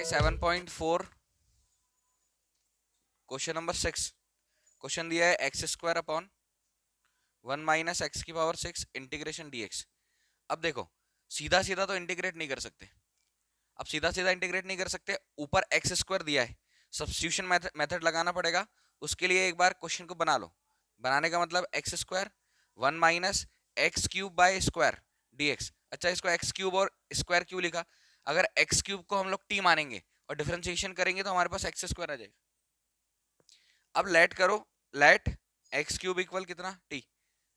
भाई 7.4 question number 6। Question दिया है x square upon 1 - x⁻6 integration dx। अब देखो, सीधा सीधा तो इंटीग्रेट नहीं कर सकते। अब सीधा सीधा इंटीग्रेट नहीं कर सकते, ऊपर एक्स स्क्वायर दिया है, सब्स्टिट्यूशन मेथड लगाना पड़ेगा। उसके लिए एक बार क्वेश्चन को बना लो। बनाने का मतलब एक्स स्क्वायर 1 - x³ dx। अच्छा, इसको एक्स क्यूब और स्क्वायर क्यों लिखा? अगर एक्स क्यूब को हम लोग टी मानेंगे और डिफरेंशिएशन करेंगे तो हमारे पास एक्स स्क्वायर आ जाएगा। अब लेट करो, लेट x³ इक्वल कितना t,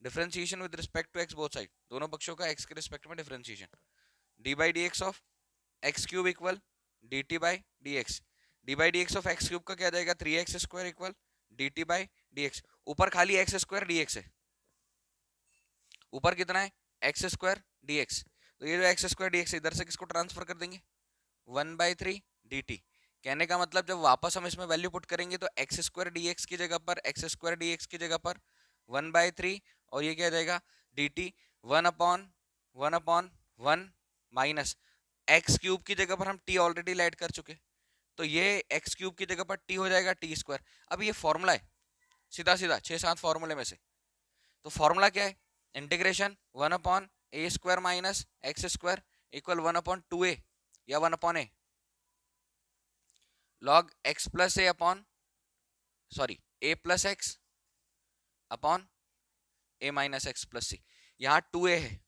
differentiation with respect to x both side, दोनों पक्षों का x के रिस्पेक्ट में differentiation. d/dx of x³ equal dt/dx। d/dx of x³ का क्या जाएगा? 3x² equal dt/dx। ऊपर खाली x² dx है, ऊपर कितना है? x² dx। तो ये जो x² dx इधर से किसको ट्रांसफर कर देंगे? 1/3 dt। कहने का मतलब जब वापस हम इसमें वैल्यू पुट करेंगे तो x² dx की जगह पर x² dx की जगह पर 1/3 और ये क्या जाएगा? dt 1/1 माइनस x³ की जगह पर हम t ऑलरेडी ऐड कर चुके, तो ये x³ की जगह पर t हो जाएगा t²। अब ये फॉर्मूला है सीधा सीधा 6-7 फॉर्मूले में से। तो फॉर्मूला क्या है? Integration 1/a² minus x² equal 1/2a या 1/a log x plus a upon sorry a plus x upon a minus x plus c. यहाँ 2a है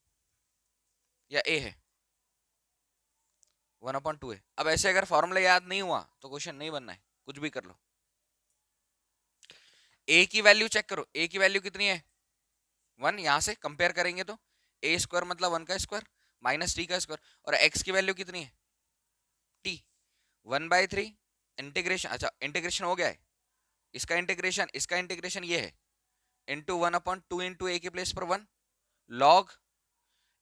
या a है? 1/2a। अब ऐसे अगर फॉर्मूला याद नहीं हुआ तो क्वेश्चन नहीं बनना है, कुछ भी कर लो। a की वैल्यू चेक करो, a की वैल्यू कितनी है? 1। यहां से कंपेयर करेंगे तो a² मतलब 1 का स्क्वायर माइनस t का स्क्वायर, और x की वैल्यू कितनी है? t 1/3 integration. अच्छा, इंटीग्रेशन हो गया है, इसका इंटीग्रेशन ये है इंटू 1/2 इंटू ए के प्लेस पर 1 लॉग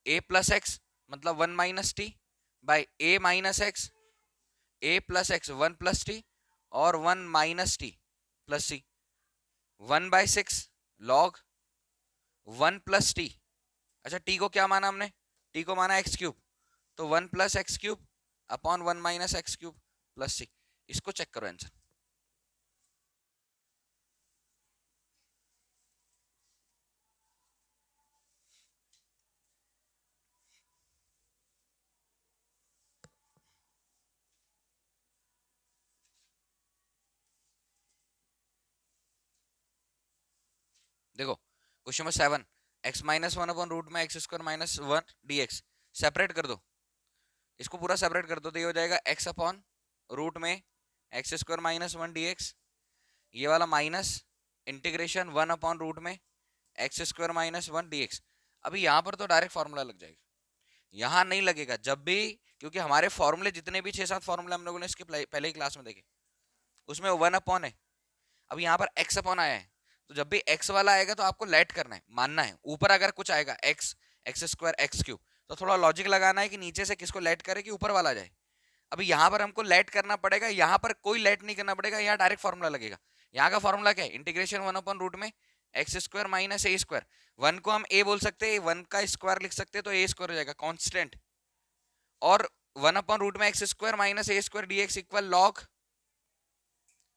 a प्लस एक्स मतलब 1 minus T by a minus x, a plus x 1 plus T और 1 माइनस टी प्लस सी 1/6 लॉग 1 प्लस टी। अच्छा, t को क्या माना हमने? t को माना x³ तो 1 plus x³ upon 1 minus x³ plus c. इसको चेक करो आंसर। देखो question number 7, x-1 upon root में x² माइनस 1 dx। सेपरेट कर दो, इसको पूरा सेपरेट कर दो तो ये हो जाएगा x अपॉन रूट में x² माइनस 1 dx, ये वाला माइनस इंटीग्रेशन 1 अपॉन रूट में x² माइनस 1 dx। अभी यहाँ पर तो डायरेक्ट फॉर्मूला लग जाएगा, यहाँ नहीं लगेगा जब भी, क्योंकि हमारे फॉर्मूले जितने भी 6-7 फॉर्मूले हम लोगों ने इसके पहले ही क्लास में देखे उसमें 1 अपॉन है। अब यहाँ पर x अपॉन आया है, तो जब भी x वाला आएगा तो आपको लेट करना है, मानना है। ऊपर अगर कुछ आएगा x² x³ तो थोड़ा लॉजिक लगाना है कि नीचे से किसको लेट करे कि ऊपर वाला जाए। अभी यहाँ पर हमको लेट करना पड़ेगा, यहाँ पर कोई लेट नहीं करना पड़ेगा, यहाँ डायरेक्ट फॉर्मूला लगेगा। यहाँ का फॉर्मूला क्या है? इंटीग्रेशन 1 अपॉन रूट में x² माइनस a²। 1 को हम a बोल सकते हैं, 1 का स्क्वायर लिख सकते हैं तो a² हो जाएगा कांस्टेंट, और 1 अपॉन रूट में x² minus a² dx equal log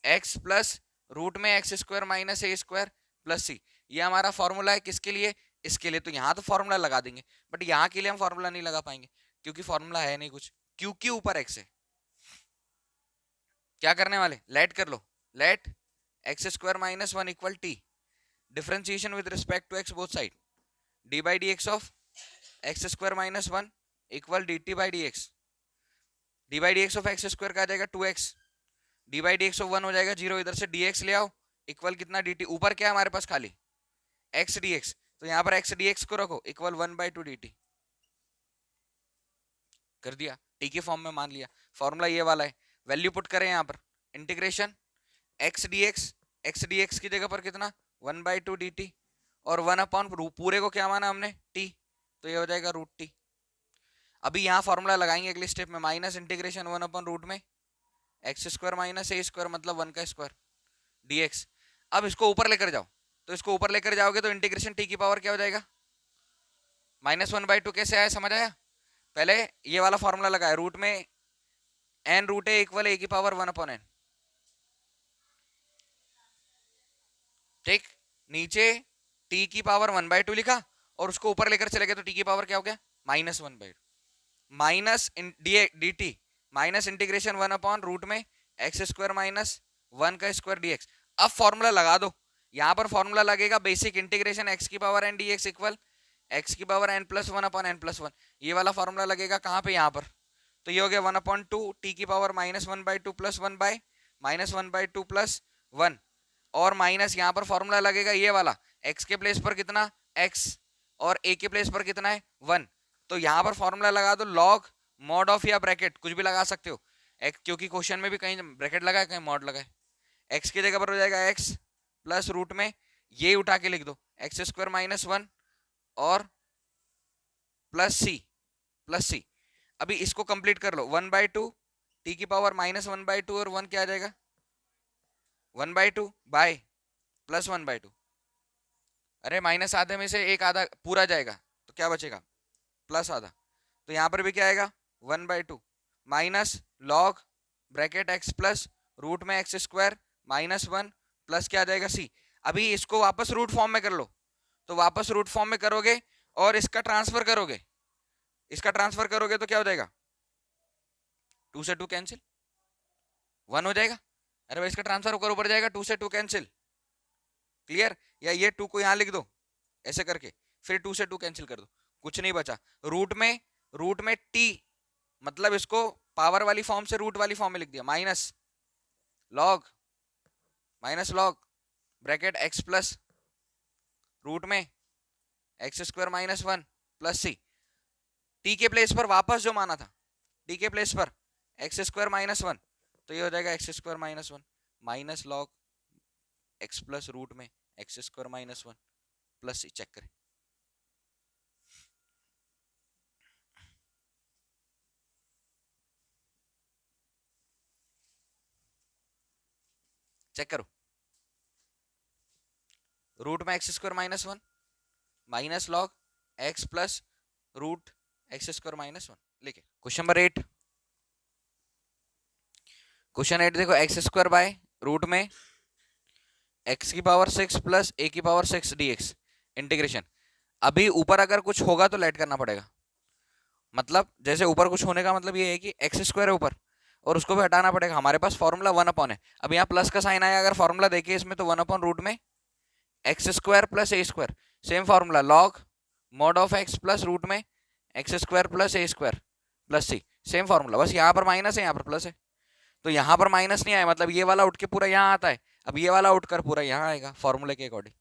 x plus root में x² minus a² plus c. ये हमारा फॉर्मूला है किसके लिए? इसके लिए। तो यहाँ तो फॉर्मूला लगा देंगे, बट यहाँ के लिए हम फॉर्मूला नहीं लगा पाएंगे क्योंकि फॉर्मूला है नहीं कुछ, क्योंकि ऊपर x है। क्या करने वाले? लेट कर लो, let x² minus 1 equal t, differentiation with respect to x both side, d/dx of x² minus 1 equal dt/dx। d/dx of x² का आ जाएगा 2x, d/dx ऑफ 1 हो जाएगा 0, इधर से dx ले आओ इक्वल कितना? dt। ऊपर क्या है हमारे पास? खाली x dx, तो यहाँ पर x dx को रखो इक्वल 1/2 dt। कर दिया, t के फॉर्म में मान लिया। फॉर्मूला ये वाला है, वैल्यू पुट करें यहाँ पर, इंटीग्रेशन x dx की जगह पर कितना? 1/2 dt और 1 अपॉन पूरे को क्या माना हमने? t, तो ये हो जाएगा रूट t। अभी यहाँ फॉर्मूला लगाएंगे अगले स्टेप में, माइनस इंटीग्रेशन 1 अपॉन रूट में x² माइनस a² मतलब 1 का स्क्वायर dx। अब इसको ऊपर लेकर जाओ, तो इसको ऊपर लेकर जाओगे तो इंटीग्रेशन t की पावर क्या हो जाएगा? -1/2। कैसे आया? समझ आया? पहले ये वाला फॉर्मूला लगाया, रूट में एन रूट ए इक्वल ए की पावर 1 अपॉन एन। ठीक, नीचे टी की पावर 1/2 लिखा और उसको ऊपर लेकर चले गए तो टी की पावर क्या हो गया -1/2 minus d t minus integration 1 upon root में एक्स स्क्वायर माइनस 1 का स्क्वायर डीएक्स। अब फॉर्मूला लगा दो, यहां पर फॉर्मूला लगेगा बेसिक इंटीग्रेशन एक्स की power n dx equal x की power n plus 1 upon n plus 1। ये वाला फॉर्मूला लगेगा कहां पे, यहाँ पर। तो ये हो गया 1/2 टी की पावर -1/2 प्लस 1/-1/2 प्लस 1 और माइनस यहाँ पर फॉर्मूला लगेगा ये वाला, x के प्लेस पर कितना x और a के प्लेस पर कितना है 1। तो यहाँ पर फॉर्मूला लगा दो लॉग मॉड ऑफ या ब्रैकेट कुछ भी लगा सकते हो, क्योंकि क्वेश्चन में भी कहीं ब्रैकेट लगा है कहीं मॉड लगा है। x की जगह पर हो जाएगा x प्लस रूट में ये उठा के लिख दो एक्स स्क्वायर माइनस 1 और प्लस सी। अभी इसको कंप्लीट कर लो 1/2 टी की पावर -1/2 और 1 क्या आ जाएगा 1/2 बाय प्लस 1/2। अरे माइनस आधे में से एक आधा पूरा जाएगा तो क्या बचेगा प्लस आधा। तो यहां पर भी क्या आएगा 1/2 minus log bracket x plus root में एक्स स्क्वायर -1 प्लस क्या आ जाएगा सी। अभी इसको वापस रूट फॉर्म में कर लो, तो वापस रूट फॉर्म में करोगे और इसका ट्रांसफर करोगे, तो क्या हो जाएगा 2 से 2 कैंसिल 1 हो जाएगा। अरे भाई इसका ट्रांसफर होकर ऊपर जाएगा 2 से 2 कैंसिल, क्लियर। या ये 2 को यहां लिख दो ऐसे करके, फिर 2 से 2 कैंसिल कर दो, कुछ नहीं बचा। रूट में टी मतलब इसको पावर वाली फॉर्म से रूट वाली फॉर्म में लिख दिया minus log bracket x plus root में x square -1 plus c. T के प्लेस पर वापस जो माना था, टी के प्लेस पर एक्स स्क्वायर -1, तो ये हो जाएगा x square -1 minus log x plus root में x square -1 plus c. Check करें, चेक करो। रूट में x square -1 minus log x plus root x square -1 लिखे। क्वेश्चन नंबर 8, क्वेश्चन 8 देखो, एक्स स्क्वायर बाय रूट में एक्स की power 6 plus a की power 6 dx integration. अभी ऊपर अगर कुछ होगा तो लेट करना पड़ेगा, मतलब जैसे ऊपर कुछ होने का मतलब ये है कि एक्स स्क्वायर है ऊपर और उसको भी हटाना पड़ेगा। हमारे पास फॉर्मूला 1 अपॉन है, अब यहाँ प्लस का साइन आया, अगर फॉर्मूला देखिए इसमें तो 1 अपॉन रूट में x square plus a square, same formula log mod of x plus root में x square plus a square plus c, same formula, बस यहाँ पर माइनस है यहाँ पर प्लस है। तो यहाँ पर माइनस नहीं आया, मतलब ये वाला उठ के पूरा यहाँ आता है, अब ये वाला उठकर पूरा यहाँ आएगा फॉर्मूले के अकॉर्डिंग।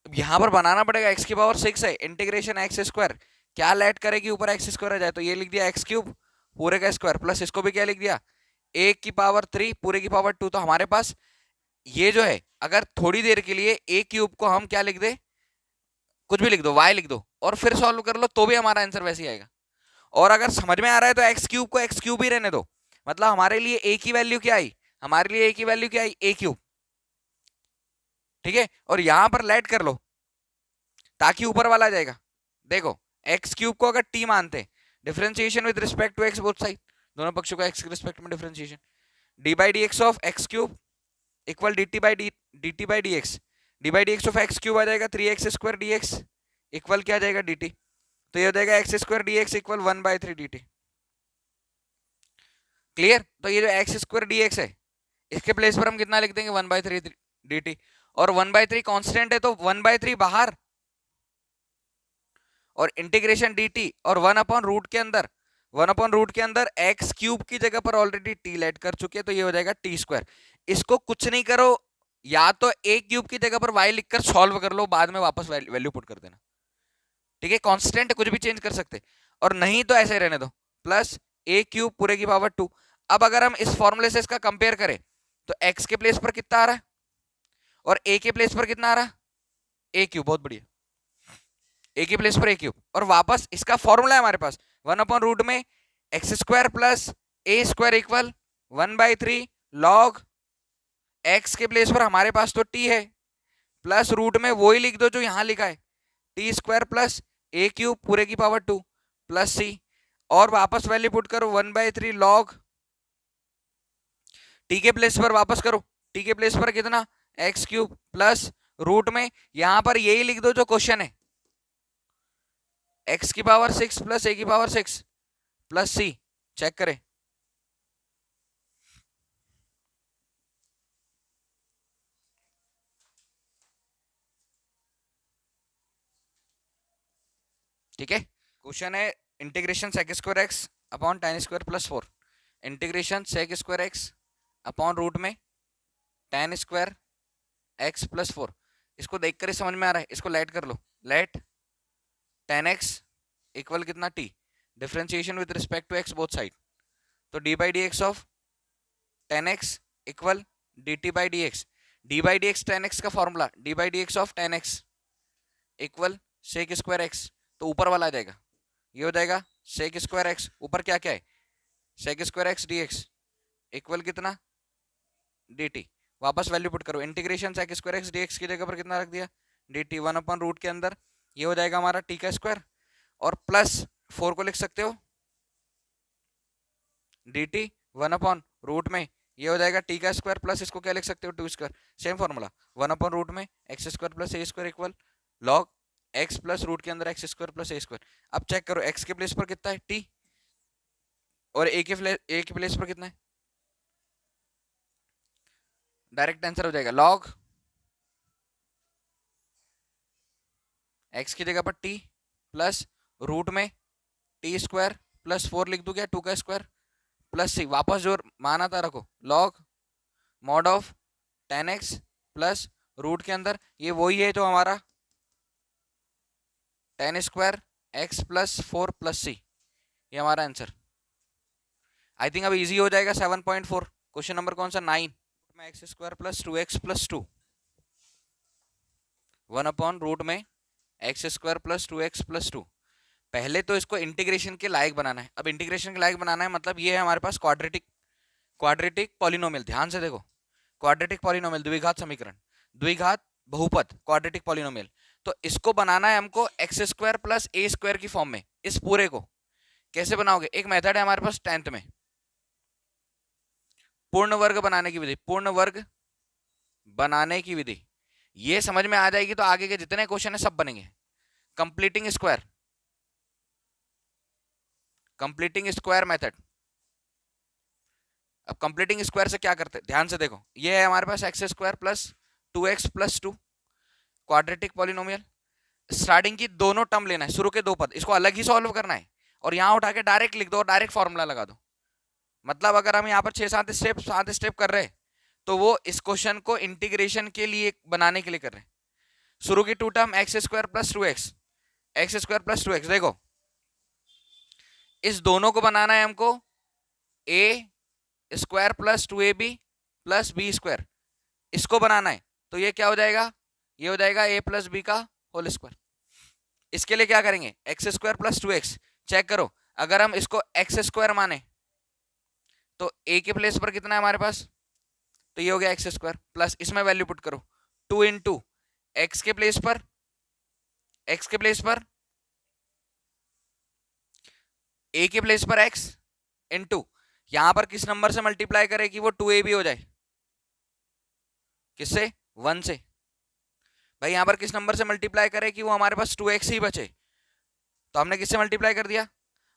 अब यहाँ पर बनाना पड़ेगा एक्स की पावर 6 है, इंटीग्रेशन एक्स स्क्वायर क्या लेट करेगी ऊपर एक्स स्क्वायर आ जाए, तो ये लिख दिया एक्स क्यूब पूरे का स्क्वायर प्लस इसको भी क्या लिख दिया ए की पावर 3 पूरे की पावर 2। तो हमारे पास ये जो है, अगर थोड़ी देर के लिए ए क्यूब को हम क्या लिख दे, कुछ भी लिख दो y लिख दो और फिर सॉल्व कर लो तो भी हमारा आंसर वैसे ही आएगा। और अगर समझ में आ रहा है तो एक्स क्यूब को एक्स क्यूब ही रहने दो, मतलब हमारे लिए ए की वैल्यू क्या आई, ए क्यूब, ठीक है। और यहां पर लेट कर लो ताकि ऊपर वाला आ जाएगा। देखो एक्स क्यूब को अगर टी मानते, differentiation with respect to x both side, दोनों पक्षों का एक्स के रिस्पेक्ट में differentiation, d by d x of x cube equal d t by d x of x cube आ जाएगा 3x square d x equal क्या आ जाएगा डी टी। तो ये हो जाएगा x square d x equal 1/3 D T, clear. तो ये जो एक्स स्क्वायर डी एक्स है इसके प्लेस पर हम कितना लिख देंगे 1/3 डी टी, और 1/3 कांस्टेंट है तो 1/3 बाहर और इंटीग्रेशन डी टी और 1 अपॉन रूट के अंदर एक्स क्यूब की जगह पर ऑलरेडी टी लेट कर चुके हैं, तो ये हो जाएगा टी स्क्वायर। इसको कुछ नहीं करो, या तो ए क्यूब की जगह पर वाई लिखकर सॉल्व कर लो, बाद में वापस वैल्यू पुट कर देना, ठीक है। कांस्टेंट कुछ भी चेंज कर सकते, और नहीं तो ऐसे रहने दो प्लस ए क्यूब पूरे की पावर 2। अब अगर हम इस फॉर्मूले से इसका कंपेयर करें तो एक्स के प्लेस पर कितना आ रहा है और ए के प्लेस पर कितना आ रहा है, ए क्यूब, बहुत बढ़िया, ए के प्लेस पर ए क्यूब। और वापस इसका फॉर्मूला है हमारे पास 1 अपॉन रूट में x square plus a square equal 1/3 log x के प्लेस पर हमारे पास तो टी है, प्लस रूट में वही लिख दो जो यहां लिखा है टी स्क्वायर प्लस ए क्यूब पूरे की पावर 2 प्लस सी, और वापस वैल्यू पुट करो 1/3 लॉग टी के प्लेस पर वापस करो, टी के प्लेस पर कितना एक्स क्यूब प्लस रूट में यहां पर यही लिख दो जो क्वेश्चन है, एक्स की पावर 6 प्लस ए की पावर 6 प्लस सी, चेक करें। ठीक है, क्वेश्चन है integration sec square x upon tan square plus 4, integration sec square x upon root में tan स्क्वायर एक्स प्लस 4। इसको देखकर ही समझ में आ रहा है, इसको लेट कर लो, लेट tan x इक्वल कितना t, differentiation with respect to x both side, तो d by d x of tan x equal dt by d x, d by d x tan x का formula d by d x of tan x equal sec square x, तो ऊपर वाला आ जाएगा, ये हो जाएगा सेक square x, ऊपर क्या क्या है sec square x dx equal कितना dt, वापस वैल्यू पुट करो, integration sec square x dx की जगह पर कितना रख दिया dt, 1 अपॉन रूट के अंदर ये हो जाएगा हमारा t का स्क्वायर, और प्लस 4 को लिख सकते हो dt 1 अपॉन रूट में ये हो जाएगा t का स्क्वायर, प्लस इसको क्या लिख सकते हो 2 square, same formula 1 upon root में x square plus a square equal log x plus root के अंदर x square plus a square. अब चेक करो एक्स के प्लेस पर कितना है t और ए के प्लेस पर कितना है, डायरेक्ट आंसर हो जाएगा लॉग एक्स की जगह पर t प्लस रूट में टी स्क्वायर प्लस 4 लिख दूं क्या 2 का स्क्वायर प्लस सी, वापस जो माना था रखो log mod of tan x plus root के अंदर ये वही है जो हमारा tan square x plus 4 plus c, ये हमारा आंसर। आई थिंक अब इजी हो जाएगा 7.4, क्वेश्चन नंबर कौन सा 9 में x square plus 2x plus 2 1 upon root में x square plus 2x plus 2। पहले तो इसको इंटीग्रेशन के लायक बनाना है, अब इंटीग्रेशन के लायक बनाना है मतलब ये है हमारे पास क्वाड्रेटिक पॉलिनोमियल, ध्यान से देखो क्वाड्रेटिक पॉलिनोमियल द्विघात समीकरण, द्विघात बहुपद क्वाड्रेटिक पॉलिनोमियल, तो इसको बनाना है हमको x square plus a square की फॉर्म में। इस पूरे को कैसे बनाओगे, एक मेथड है हमारे पास 10th में पूर्ण वर्ग बनाने की विधि, पूर्ण वर्ग बनाने की विधि, ये समझ में आ जाएगी तो आगे के जितने क्वेश्चन है सब बनेंगे। Completing square, completing square method. अब कंप्लीटिंग स्क्वायर से क्या करते हैं, ध्यान से देखो, ये है हमारे पास x square plus 2x plus 2 quadratic polynomial, starting की दोनों टर्म लेना है, शुरू के दो पद, इसको अलग ही सॉल्व करना है और यहां उठा के डायरेक्ट लिख दो, डायरेक्ट फॉर्मूला लगा दो। मतलब अगर हम यहाँ पर 7 स्टेप कर रहे हैं तो वो इस क्वेश्चन को इंटीग्रेशन के लिए बनाने के लिए कर रहे हैं। शुरू की two term x square plus 2x, x square plus 2x, देखो इस दोनों को बनाना है हमको a square plus 2ab plus b square, इसको बनाना है, तो ये क्या हो जाएगा, ये हो जाएगा a प्लस बी का होल स्क्वायर। इसके लिए क्या करेंगे x square plus 2x, check करो अगर हम इसको एक्स स्क्वायर माने तो a के प्लेस पर कितना है हमारे पास, तो ये हो गया एक्स स्क्वायर प्लस इसमें वैल्यू पुट करो 2 इंटू एक्स के प्लेस पर, एक्स के प्लेस पर a के प्लेस पर x इंटू यहां पर किस नंबर से मल्टीप्लाई करे कि वो 2ab हो जाए, किससे 1 से, भाई यहां पर किस नंबर से मल्टीप्लाई करे कि वो हमारे पास 2x ही बचे, तो हमने किससे मल्टीप्लाई कर दिया,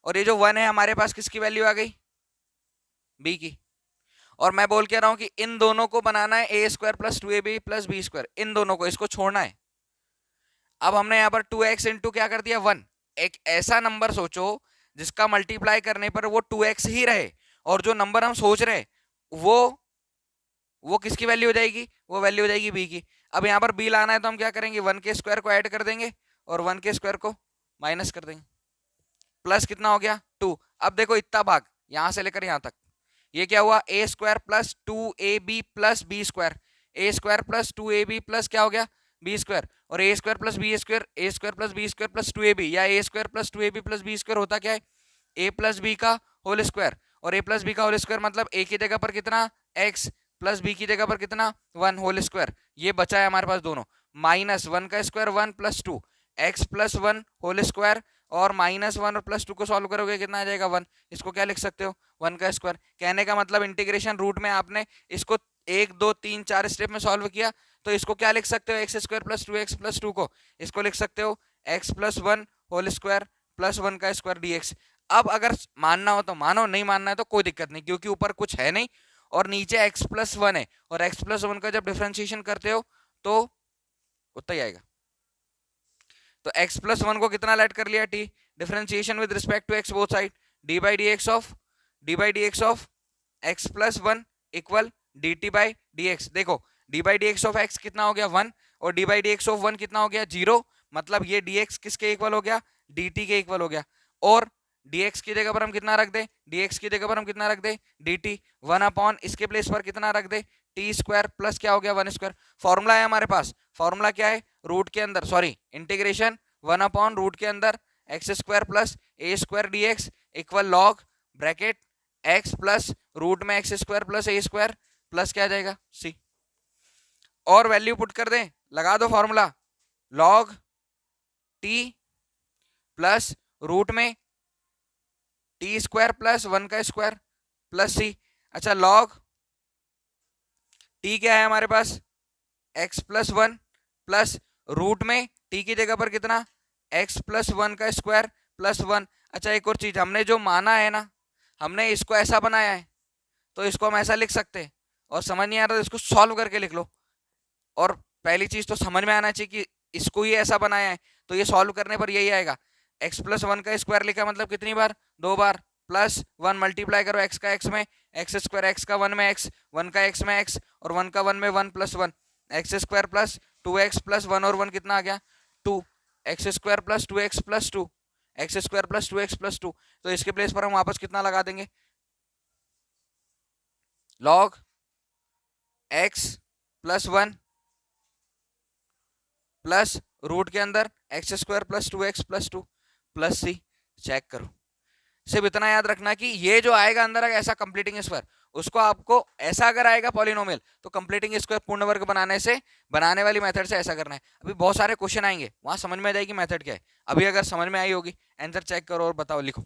और ये जो 1 है हमारे पास किसकी वैल्यू आ गई b की। और मैं बोल के रहा हूं कि इन दोनों को बनाना है a square plus 2ab plus b square, इन दोनों को इसको छोड़ना है। अब हमने यहाँ पर 2x इंटू क्या कर दिया 1, एक ऐसा नंबर सोचो जिसका मल्टीप्लाई करने पर वो 2x ही रहे और जो नंबर हम सोच रहे वो किसकी वैल्यू हो जाएगी, वो वैल्यू हो जाएगी b की। अब यहाँ पर b लाना है तो हम क्या करेंगे 1 के स्क्वायर को ऐड कर देंगे और 1 के स्क्वायर को माइनस कर देंगे, प्लस कितना हो गया 2। अब देखो इतना भाग यहां से लेकर यहां तक, ये क्या हुआ a square plus 2ab plus b square, a square plus 2ab plus क्या हो गया बी स्क्वायर, और a square plus b square, a square plus b square plus 2ab, या a square plus 2ab plus b square होता क्या है a plus b का whole square, और a प्लस बी का होल स्क्वायर मतलब a की जगह पर कितना x प्लस b की जगह पर कितना 1 होल स्क्वायर, ये बचा है हमारे पास दोनों, माइनस 1 का square 1 plus 2 x plus 1 whole square और -1 और +2 को सॉल्व करोगे कितना आ जाएगा 1। इसको क्या लिख सकते हो 1 का स्क्वायर। कहने का मतलब इंटीग्रेशन रूट में आपने इसको 1 2 3 4 स्टेप में सॉल्व किया तो इसको क्या लिख सकते हो x square plus 2x plus 2 को इसको लिख सकते हो x plus 1 whole square plus 1 का स्क्वायर dx। अब अगर मानना हो तो मानो, नहीं मानना है तो कोई दिक्कत नहीं, क्योंकि ऊपर कुछ है नहीं और नीचे x प्लस 1 है और x प्लस 1 का जब डिफरेंशिएशन करते हो तो उतना ही आएगा। तो x प्लस 1 को कितना लेट कर लिया t, differentiation with respect to x both side, d by d x of x plus 1 equal dt by d x. देखो d by d x of x कितना हो गया 1 और d by d x of 1 कितना हो गया 0, मतलब ये dx किसके इक्वल हो गया dt के इक्वल हो गया। और dx की जगह पर हम कितना रख दे, dx की जगह पर हम कितना रख दे dt 1 अपॉन इसके प्लेस पर कितना रख दे टी स्क्वायर प्लस क्या हो गया 1 स्क्वायर। फॉर्मूला है हमारे पास, फॉर्मूला क्या है रूट के अंदर, सॉरी इंटीग्रेशन 1 अपॉन रूट के अंदर x square plus a square d x equal log bracket x plus root में x square plus a square plus क्या आ जाएगा सी। और वैल्यू पुट कर दें, लगा दो formula log t plus root में टी स्क्वायर प्लस 1 का स्क्वायर प्लस सी। अच्छा लॉग टी क्या है हमारे पास x प्लस 1 प्लस रूट में टी की जगह पर कितना x प्लस 1 का स्क्वायर प्लस 1। अच्छा एक और चीज, हमने जो माना है ना, हमने इसको ऐसा बनाया है तो इसको हम ऐसा लिख सकते हैं, और समझ नहीं आ रहा तो इसको सॉल्व करके लिख लो। और पहली चीज तो समझ में आना चाहिए कि इसको ही ऐसा बनाया है तो ये सॉल्व करने पर यही आएगा। x प्लस 1 का स्क्वायर लिखा मतलब कितनी बार 2 बार, प्लस 1 मल्टीप्लाई करो x का x में, एक्स स्क्वायर x का 1 में x, 1 का x में x और 1 का 1 में 1 plus 1, x square plus 2x plus 1 और 1 कितना आ गया 2, x square plus 2x plus 2, x square plus 2x plus 2। तो इसके प्लेस पर हम वापस कितना लगा देंगे log x plus 1 plus root के अंदर x square plus 2x plus 2 plus c. Check करो, सिर्फ इतना याद रखना कि ये जो आएगा अंदर ऐसा कंप्लीटिंग स्क्वायर, उसको आपको ऐसा अगर आएगा पॉलिनोमियल तो कंप्लीटिंग स्क्वायर पूर्ण वर्ग बनाने वाली मेथड से ऐसा करना है। अभी बहुत सारे क्वेश्चन आएंगे, वहां समझ में आ जाएगी मेथड क्या है। अभी अगर समझ में आई होगी आंसर चेक करो और बताओ, लिखो।